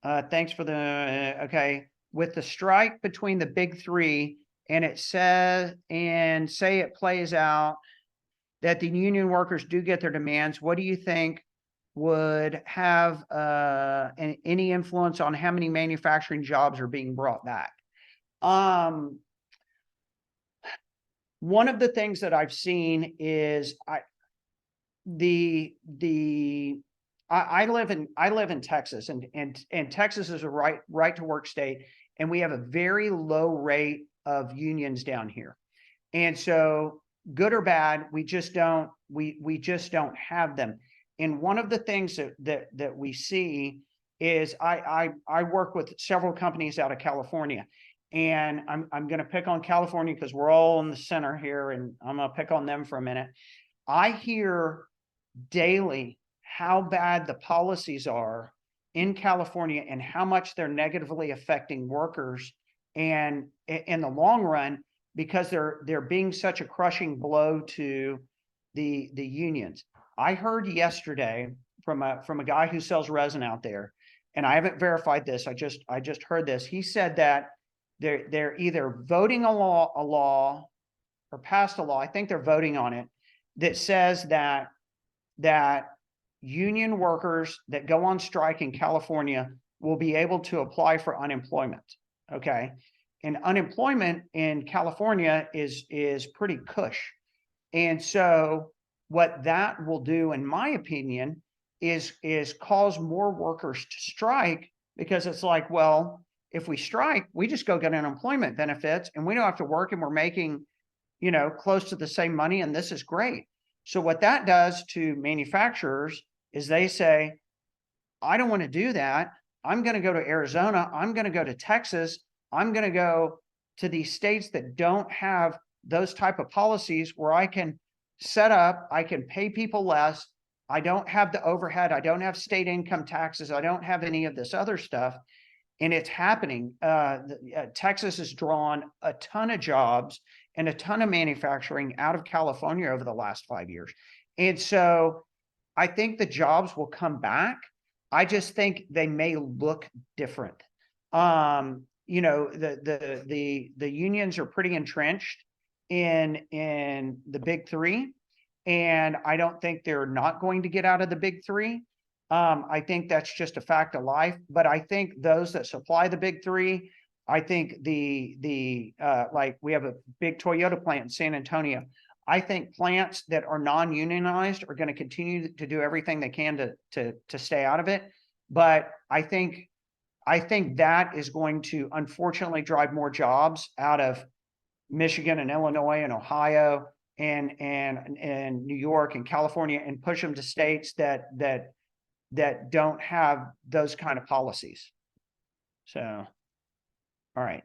Thanks for the, okay. With the strike between the big three, and it says, and say it plays out that the union workers do get their demands, what do you think would have any influence on how many manufacturing jobs are being brought back? One of the things that I've seen is I live in Texas, and Texas is a right to work state, and we have a very low rate of unions down here. And so good or bad, we just don't have them. And one of the things that we see is I work with several companies out of California, and I'm going to pick on California because we're all in the center here, and I'm going to pick on them for a minute. I hear daily how bad the policies are in California and how much they're negatively affecting workers, and in the long run, because they're being such a crushing blow to the unions. I heard yesterday from a guy who sells resin out there, and I haven't verified this. I just heard this. He said that they're either voting a law or passed a law. I think they're voting on it, that says that union workers that go on strike in California will be able to apply for unemployment. Okay. And unemployment in California is pretty cush. And so what that will do, in my opinion, is cause more workers to strike, because it's like, well, if we strike, we just go get unemployment benefits and we don't have to work, and we're making, close to the same money, and this is great. So what that does to manufacturers is they say, I don't want to do that. I'm going to go to Arizona. I'm going to go to Texas. I'm going to go to these states that don't have those type of policies, where I can set up, I can pay people less. I don't have the overhead. I don't have state income taxes. I don't have any of this other stuff. And it's happening. Texas has drawn a ton of jobs and a ton of manufacturing out of California over the last 5 years. And so I think the jobs will come back. I just think they may look different. The unions are pretty entrenched in the big three, and I don't think they're not going to get out of the big three. I think that's just a fact of life. But I think those that supply the big three, I think like we have a big Toyota plant in San Antonio. I think plants that are non-unionized are going to continue to do everything they can to stay out of it. But I think that is going to unfortunately drive more jobs out of Michigan and Illinois and Ohio and New York and California, and push them to states that don't have those kind of policies. So, all right.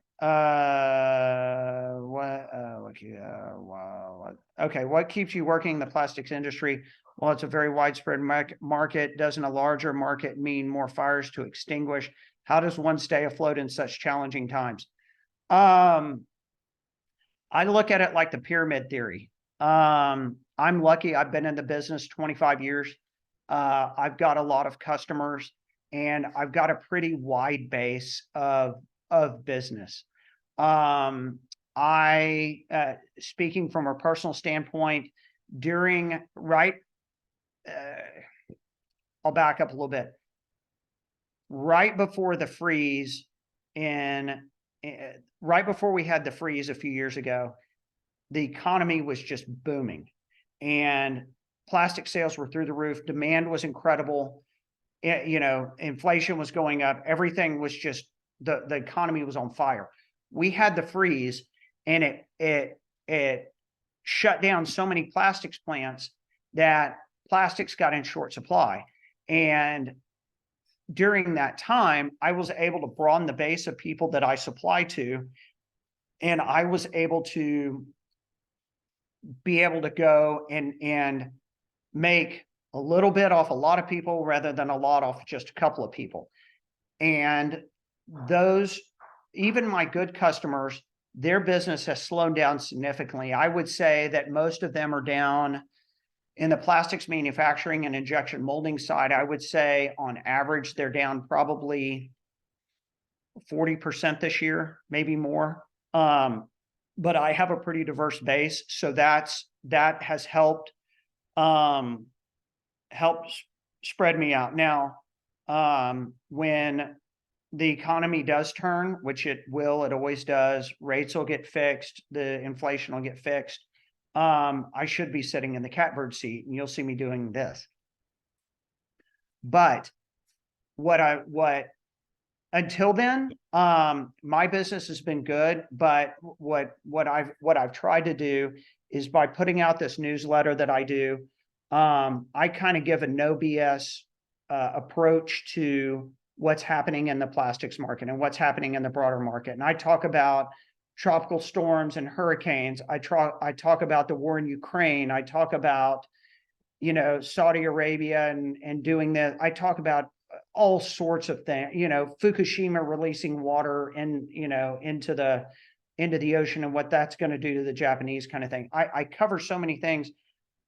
Okay. What keeps you working in the plastics industry? Well, it's a very widespread market. Doesn't a larger market mean more fires to extinguish? How does one stay afloat in such challenging times? I look at it like the pyramid theory. I'm lucky. I've been in the business 25 years. I've got a lot of customers, and I've got a pretty wide base of business. Speaking from a personal standpoint, I'll back up a little bit. Right before the freeze, right before we had the freeze a few years ago, the economy was just booming, and plastic sales were through the roof. Demand was incredible. Inflation was going up. Everything was just, the economy was on fire. We had the freeze, and it shut down so many plastics plants that plastics got in short supply. And during that time, I was able to broaden the base of people that I supply to, and I was able to be able to go and make a little bit off a lot of people rather than a lot off just a couple of people. And those, even my good customers, their business has slowed down significantly. I would say that most of them are down in the plastics manufacturing and injection molding side. I would say on average, they're down probably 40% this year, maybe more. But I have a pretty diverse base. So that has helped, spread me out. Now, when the economy does turn, which it will, it always does, rates will get fixed, the inflation will get fixed. I should be sitting in the catbird seat and you'll see me doing this. But until then, my business has been good, but what I've tried to do is by putting out this newsletter that I do, I kind of give a no BS approach to what's happening in the plastics market and what's happening in the broader market. And I talk about tropical storms and hurricanes. I talk about the war in Ukraine. I talk about, you know, Saudi Arabia and doing that. I talk about all sorts of things, you know, Fukushima releasing water and, you know, into the ocean and what that's going to do to the Japanese kind of thing. I cover so many things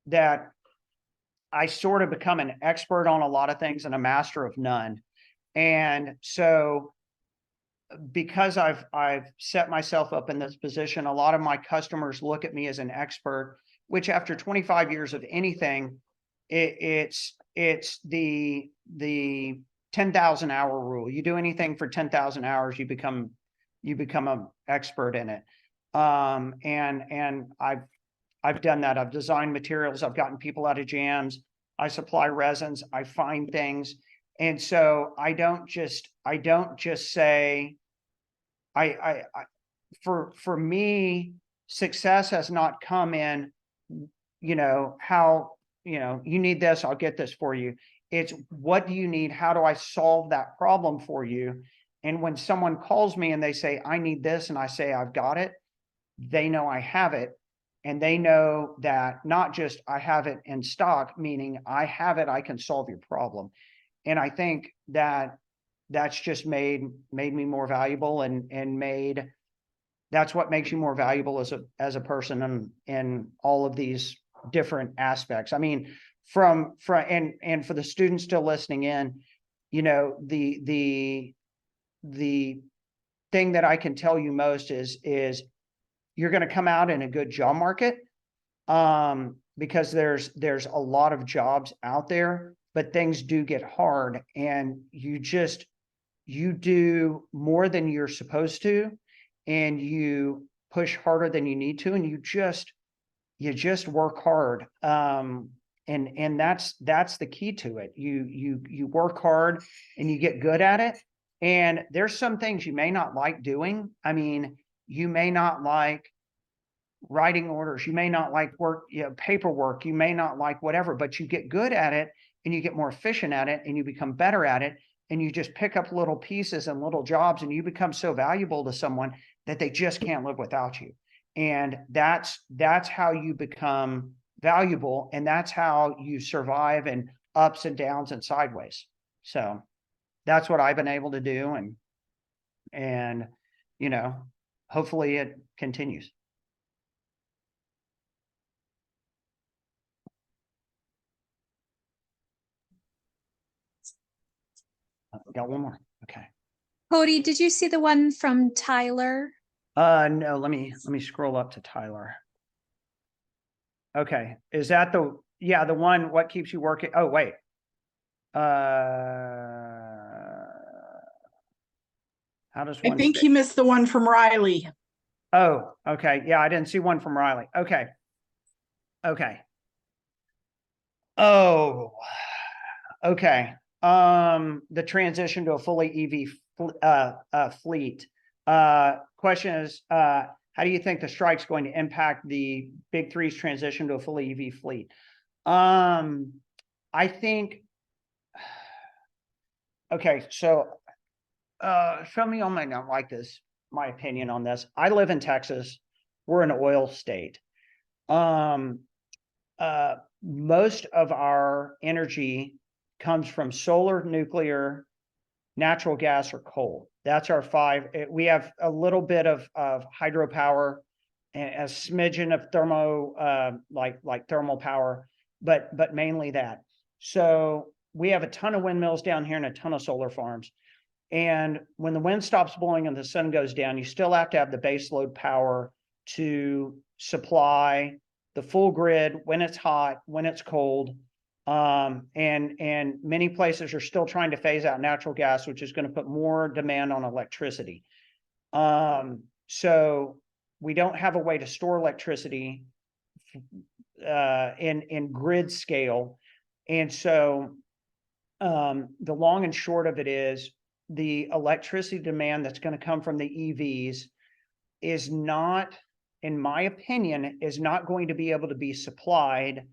that I sort of become an expert on a lot of things and a master of none. And so because I've set myself up in this position, a lot of my customers look at me as an expert, which after 25 years of anything, it's the 10,000 hour rule. You do anything for 10,000 hours, you become an expert in it. And I've done that. I've designed materials. I've gotten people out of jams. I supply resins. I find things. And so I don't just say, for me, success has not come in, you know, how, you know, you need this, I'll get this for you. It's what do you need? How do I solve that problem for you? And when someone calls me and they say, I need this, and I say, I've got it, they know I have it. And they know that not just I have it in stock, meaning I have it, I can solve your problem. And I think that that's just made me more valuable and that's what makes you more valuable as a person in all of these different aspects. I mean, and for the students still listening in, you know, the thing that I can tell you most is you're going to come out in a good job market, because there's a lot of jobs out there, but things do get hard, and you do more than you're supposed to, and you push harder than you need to, and you just work hard. And that's the key to it. You work hard and you get good at it. And there's some things you may not like doing. I mean, you may not like writing orders. You may not like paperwork. You may not like whatever, but you get good at it and you get more efficient at it and you become better at it. And you just pick up little pieces and little jobs, and you become so valuable to someone that they just can't live without you. And that's how you become valuable, and that's how you survive in ups and downs and sideways. So that's what I've been able to do, and you know, hopefully it continues. Got one more. Okay. Cody, did you see the one from Tyler? No, let me scroll up to Tyler. Okay. Is that the one, what keeps you working? Oh, wait. How does I one think fit? he missed the one from Riley. Oh, okay. Yeah, I didn't see one from Riley. Okay. Okay. Oh, okay. The transition to a fully EV fleet. Question is, how do you think the strike's going to impact the big three's transition to a fully EV fleet? I think, okay, so some of y'all might not like this, my opinion on this. I live in Texas. We're an oil state. Most of our energy comes from solar, nuclear, natural gas, or coal. That's our five. We have a little bit of hydropower and a smidgen of like thermal power, but mainly that. So we have a ton of windmills down here and a ton of solar farms. And when the wind stops blowing and the sun goes down, you still have to have the base load power to supply the full grid when it's hot, when it's cold. And many places are still trying to phase out natural gas, which is going to put more demand on electricity. So we don't have a way to store electricity in grid scale. And so the long and short of it is the electricity demand that's going to come from the EVs is not, in my opinion, is not going to be able to be supplied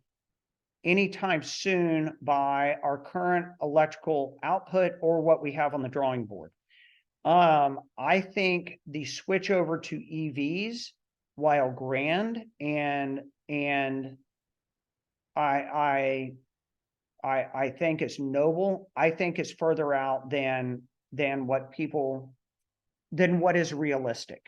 anytime soon by our current electrical output or what we have on the drawing board. I think the switch over to EVs, while grand, and I think it's noble, I think it's further out than what is realistic.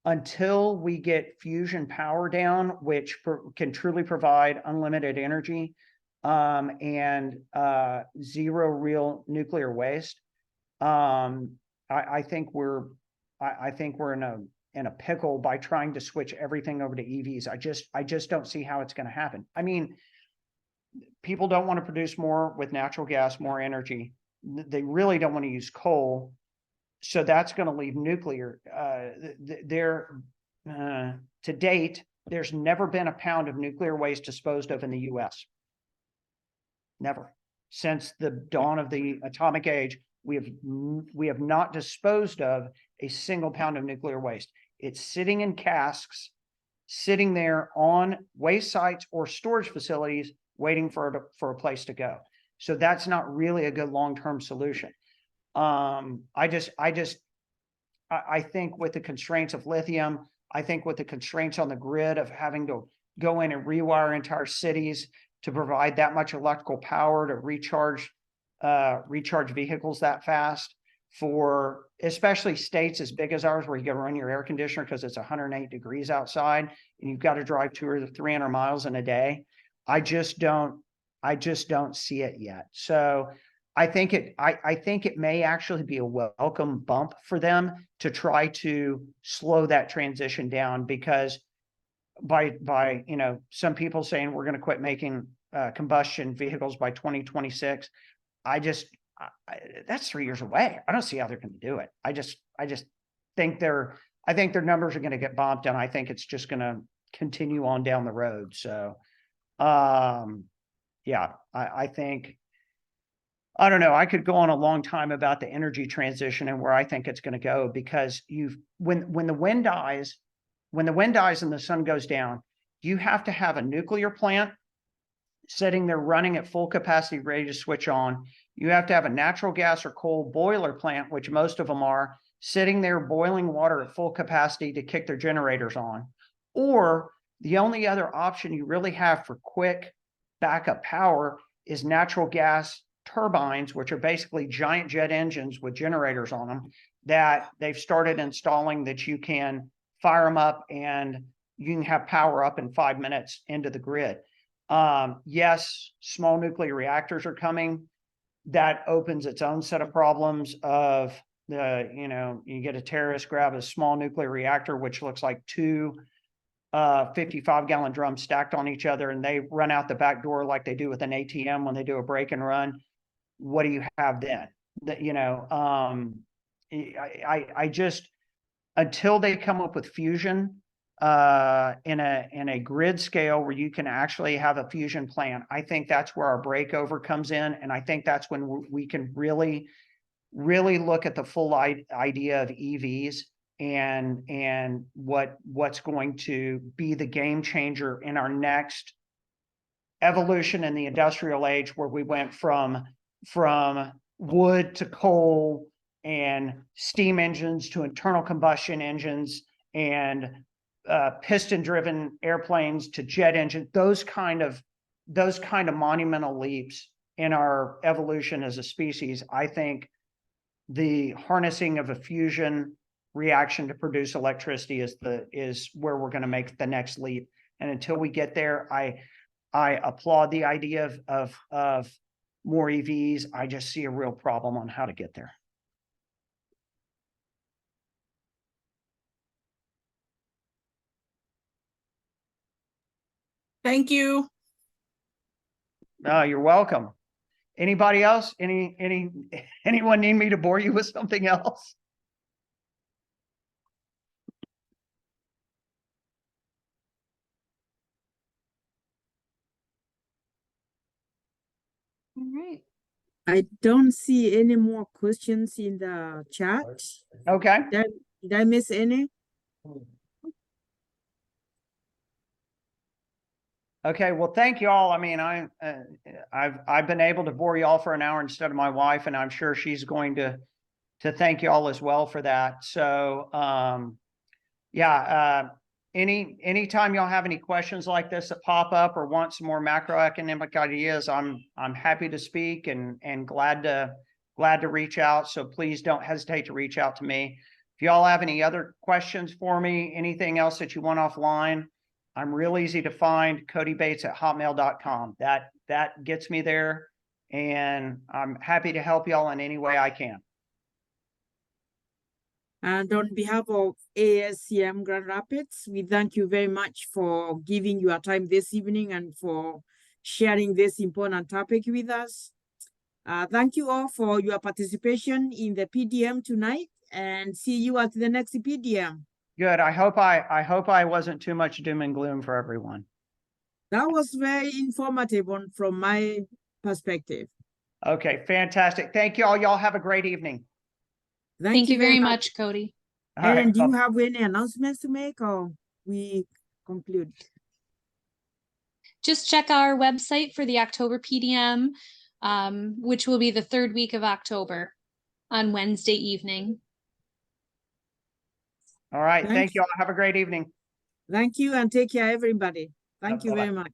Until we get fusion power down, which can truly provide unlimited energy, and zero real nuclear waste, I think we're in a pickle by trying to switch everything over to EVs. I just don't see how it's going to happen. I mean, people don't want to produce more with natural gas, more energy. They really don't want to use coal. So that's going to leave nuclear. To date, there's never been a pound of nuclear waste disposed of in the US. Never. Since the dawn of the atomic age, we have not disposed of a single pound of nuclear waste. It's sitting in casks, sitting there on waste sites or storage facilities, waiting for a place to go. So that's not really a good long-term solution. I think with the constraints of lithium, I think with the constraints on the grid of having to go in and rewire entire cities to provide that much electrical power to recharge vehicles that fast, for especially states as big as ours, where you got to run your air conditioner because it's 108 degrees outside and you've got to drive 200 or 300 miles in a day. I just don't see it yet. So I think it may actually be a welcome bump for them to try to slow that transition down, because by some people saying we're going to quit making combustion vehicles by 2026, that's 3 years away. I don't see how they're going to do it. I just think their numbers are going to get bumped, and I think it's just going to continue on down the road. So yeah, I think, I don't know, I could go on a long time about the energy transition and where I think it's going to go, because when the wind dies and the sun goes down, you have to have a nuclear plant sitting there running at full capacity, ready to switch on. You have to have a natural gas or coal boiler plant, which most of them are, sitting there boiling water at full capacity to kick their generators on. Or the only other option you really have for quick backup power is natural gas turbines, which are basically giant jet engines with generators on them that they've started installing, that you can fire them up and you can have power up in 5 minutes into the grid. Yes, small nuclear reactors are coming. That opens its own set of problems of you get a terrorist grab a small nuclear reactor, which looks like two 55-gallon drums stacked on each other, and they run out the back door like they do with an ATM when they do a break and run. What do you have then? I just, until they come up with fusion in a grid scale where you can actually have a fusion plant, I think that's where our breakover comes in, and I think that's when we can really look at the full idea of EVs and what's going to be the game changer in our next evolution in the industrial age, where we went from wood to coal and steam engines to internal combustion engines and piston-driven airplanes to jet engine, those kind of monumental leaps in our evolution as a species. I think the harnessing of a fusion reaction to produce electricity is where we're going to make the next leap. And until we get there, I applaud the idea of more EVs. I just see a real problem on how to get there. Thank you. You're welcome. Anybody else? Anyone need me to bore you with something else? All right. I don't see any more questions in the chat. Okay. Did I miss any? Okay. Well, thank you all. I mean, I've been able to bore you all for an hour instead of my wife, and I'm sure she's going to thank you all as well for that. So, yeah, anytime y'all have any questions like this that pop up or want some more macroeconomic ideas, I'm happy to speak and glad to reach out. So please don't hesitate to reach out to me. If y'all have any other questions for me, anything else that you want offline, I'm real easy to find. codybates@hotmail.com. That gets me there, and I'm happy to help y'all in any way I can. And on behalf of ASCM Grand Rapids, we thank you very much for giving your time this evening and for sharing this important topic with us. Thank you all for your participation in the PDM tonight, and see you at the next PDM. Good. I hope I wasn't too much doom and gloom for everyone. That was very informative from my perspective. Okay, fantastic. Thank you all. Y'all have a great evening. Thank you very much, Cody. All right, Aaron, do you bye. have any announcements to make, or we conclude? Just check our website for the October PDM, which will be the third week of October on Wednesday evening. All right. Thank Thanks. you all. Have a great evening. Thank you, and take care, everybody. Thank you Bye-bye. very much.